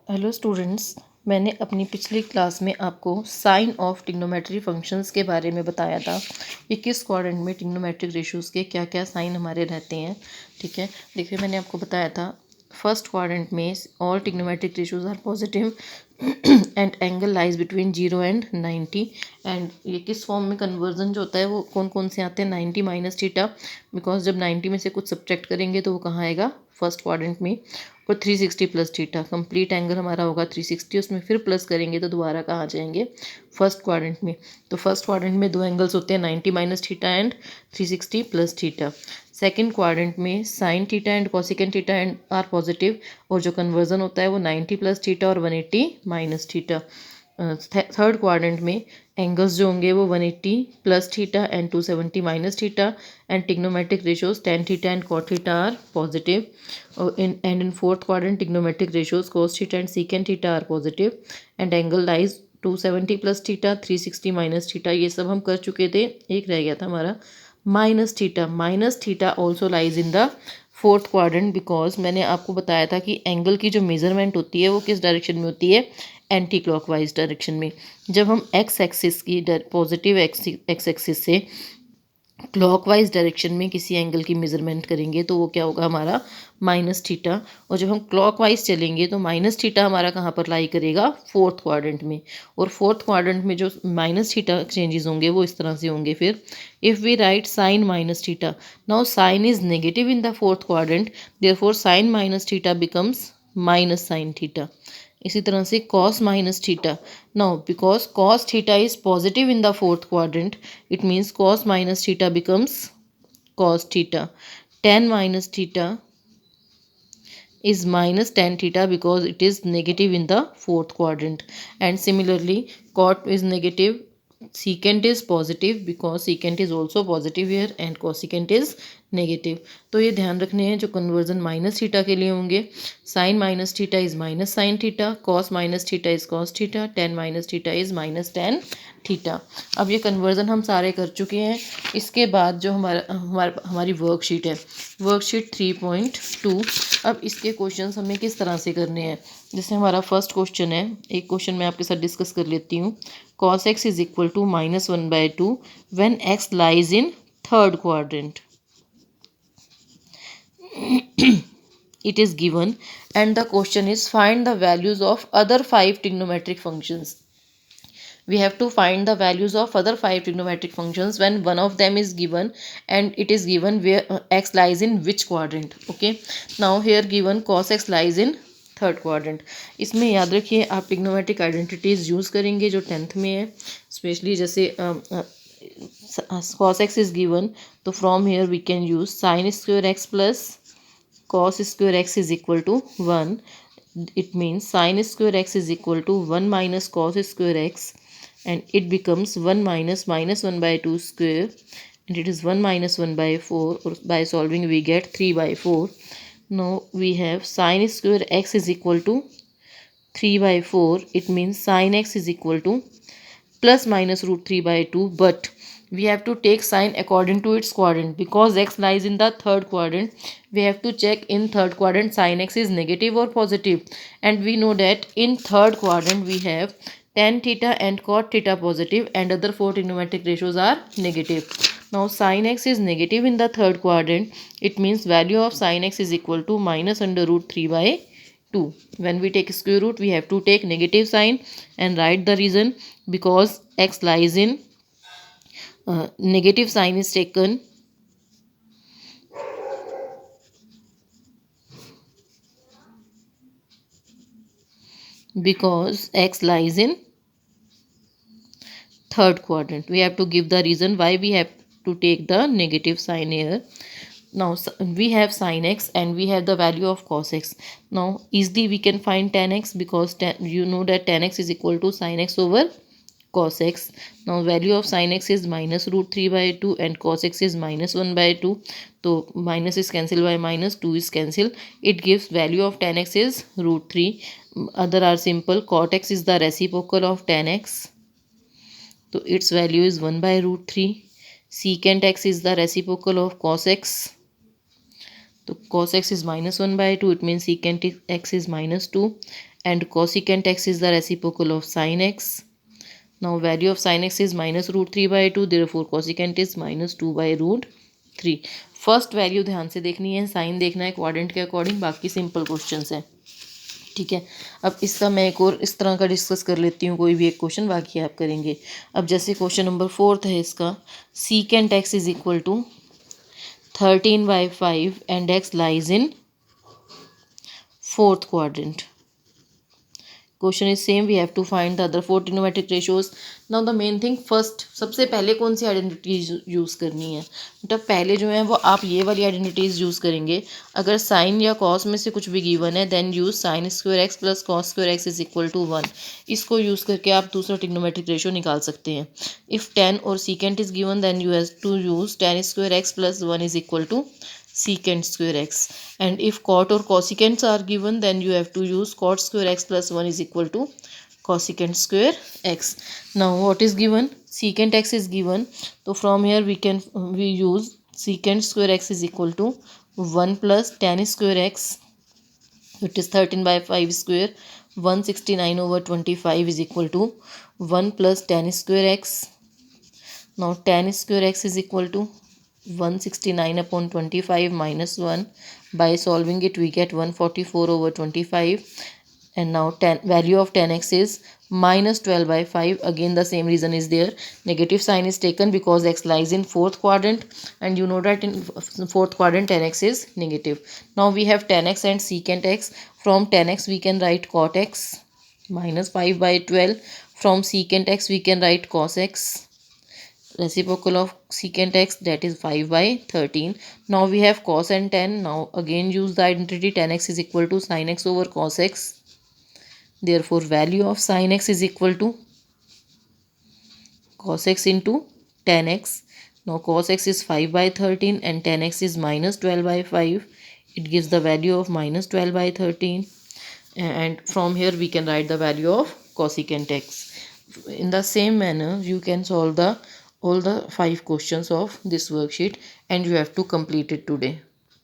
Hello students, मैंने अपनी पिछली क्लास में आपको साइन ऑफ ट्रिग्नोमेट्री फंक्शंस के बारे में बताया था कि किस क्वाड्रेंट में ट्रिग्नोमेट्रिक रेशियोज़ के क्या क्या साइन हमारे रहते हैं। ठीक है, देखिए मैंने आपको बताया था फर्स्ट क्वाड्रेंट में all trigonometric ratios are positive and angle lies between 0 and 90। And ये किस फॉर्म में कन्वर्जन जो होता है वो कौन कौन से आते हैं, 90 माइनस थीटा, बिकॉज जब 90 में से कुछ सब्ट्रैक्ट करेंगे तो वो कहाँ आएगा, फर्स्ट क्वाड्रेंट में। और 360 प्लस थीटा, कंप्लीट एंगल हमारा होगा 360, उसमें फिर प्लस करेंगे तो दोबारा कहाँ जाएंगे, फर्स्ट क्वाड्रेंट में। तो फर्स्ट क्वाड्रेंट में दो एंगल्स होते हैं, 90 minus theta and 360 plus theta. Second quadrant में sine theta and cosecant theta and are positive, और जो कन्वर्जन होता है वो 90 प्लस थीटा और 180 माइनस थीटा। थर्ड क्वाड्रेंट में एंगल्स जो होंगे वो 180 plus theta and 270 minus theta, and trigonometric ratios tan theta and cot theta are positive. in fourth quadrant trigonometric ratios cos theta and secant theta are positive and angle lies 270 plus theta 360 minus theta, ये सब हम कर चुके थे। एक रह गया था हमारा minus theta also lies in the fourth quadrant, because मैंने आपको बताया था कि एंगल की जो मेजरमेंट होती है वो किस डायरेक्शन में होती है, एंटी क्लॉकवाइज डायरेक्शन में। जब हम एक्स एक्सिस की पॉजिटिव एक्स एक्सिस से क्लॉकवाइज डायरेक्शन में किसी एंगल की मेजरमेंट करेंगे तो वो क्या होगा, हमारा माइनस थीटा। और जब हम क्लॉकवाइज चलेंगे तो माइनस थीटा हमारा कहाँ पर लाई करेगा, फोर्थ क्वाड्रेंट में। और फोर्थ क्वाड्रेंट में जो माइनस थीटा चेंजेस होंगे वो इस तरह से होंगे। फिर if we write sine minus theta, now sine is negative in the fourth quadrant, therefore sine minus theta becomes minus sine theta. इसी तरह से cos minus theta, now because cos theta is positive in the fourth quadrant, it means cos minus theta becomes cos theta. Tan minus theta is minus tan theta because it is negative in the fourth quadrant. And similarly, cot is negative, secant is positive because secant is also positive here, and cosecant is negative. तो ये ध्यान रखने हैं जो conversion minus theta के लिए होंगे, sine minus theta is minus sine theta, cos minus theta is cos theta, tan minus theta is minus tan theta. अब ये कन्वर्जन हम सारे कर चुके हैं। इसके बाद जो हमारी वर्कशीट है, वर्कशीट 3.2, अब इसके क्वेश्चंस हमें किस तरह से करने हैं। जैसे हमारा फर्स्ट क्वेश्चन है, एक क्वेश्चन मैं आपके साथ डिस्कस कर लेती हूँ। cos x is equal to -1/2 when x lies in third quadrant, it is given, and the question is find the values of other 5 trigonometric functions. We have to find the values of other 5 trigonometric functions when one of them is given, and it is given where x lies in which quadrant. Okay, now here given cos x lies in third quadrant. इसमें याद रखिए आप trigonometric identities use करेंगे जो 10th में है, specially जैसे cos x is given, तो from here we can use sine square x plus cos square x is equal to 1. It means sin square x is equal to 1 minus cos square x, and it becomes 1 minus -1/2 square, and it is 1 minus 1/4, or by solving we get 3/4. Now we have sin square x is equal to 3/4. It means sin x is equal to plus minus root 3/2, but we have to take sign according to its quadrant, because x lies in the third quadrant. We have to check in third quadrant sin x is negative or positive, and we know that in third quadrant we have tan theta and cot theta positive, and other 4 trigonometric ratios are negative. Now sin x is negative in the third quadrant, it means value of sin x is equal to minus under root 3/2. When we take square root we have to take negative sign and write the reason, because x lies in negative sign is taken because x lies in third quadrant. We have to give the reason why we have to take the negative sign here. Now we have sin x and we have the value of cos x. Now easily we can find tan x, because you know that tan x is equal to sin x over cos x. Now value of sin x is minus root 3/2 and cos x is minus 1/2. So minus is cancelled by minus, 2 is cancelled. It gives value of tan x is root 3. Other are simple. Cot x is the reciprocal of tan x, so its value is 1/root 3. Secant x is the reciprocal of cos x, so cos x is minus 1/2, it means secant x is minus 2. and cosecant x is the reciprocal of sin x. Now value of sin x is minus root 3 by 2, therefore cosecant is minus 2 by root 3. First value ध्यान से देखनी है, sign देखना है quadrant के according, बाकी simple questions हैं, ठीक है। अब इसका मैं एक और इस तरह का डिस्कस कर लेती हूँ, कोई भी एक क्वेश्चन, बाकी आप करेंगे। अब जैसे क्वेश्चन नंबर 4 है इसका, secant x is equal to 13/5 and x lies in fourth quadrant. Question is same, we have to find the other four trigonometric ratios. Now the main thing, first सबसे पहले कौन सी आइडेंटिटीज यूज़ करनी है, बेटा पहले जो है वो आप ये वाली आइडेंटिटीज यूज़ करेंगे. अगर साइन या कॉस में से कुछ भी गिवन है then use sine square x plus cos square x is equal to 1. इसको यूज़ करके आप दूसरा ट्रिग्नोमेट्रिक रेशियो निकाल सकते हैं. इफ़ टेन और secant is given then you have to use tan square x plus 1 is equal to secant square x, and if cot or cosecants are given then you have to use cot square x plus 1 is equal to cosecant square x. Now what is given, secant x is given, so from here we use secant square x is equal to 1 plus tan square x, it is 13/5 square, 169 over 25 is equal to 1 plus tan square x. Now tan square x is equal to 169 upon 25 minus 1. By solving it we get 144 over 25, and now value of tan x is minus 12/5. Again the same reason is there, negative sign is taken because x lies in fourth quadrant, and you know that in fourth quadrant tan x is negative. Now we have tan x and secant x. From tan x we can write cot x minus 5/12. From secant x we can write cos x, reciprocal of secant x, that is 5/13. Now we have cos and tan. Now again use the identity, tan x is equal to sin x over cos x, therefore value of sin x is equal to cos x into tan x. Now cos x is 5/13 and tan x is minus 12/5, it gives the value of minus 12/13, and from here we can write the value of cosecant x. In the same manner you can solve all the 5 questions of this worksheet, and you have to complete it today.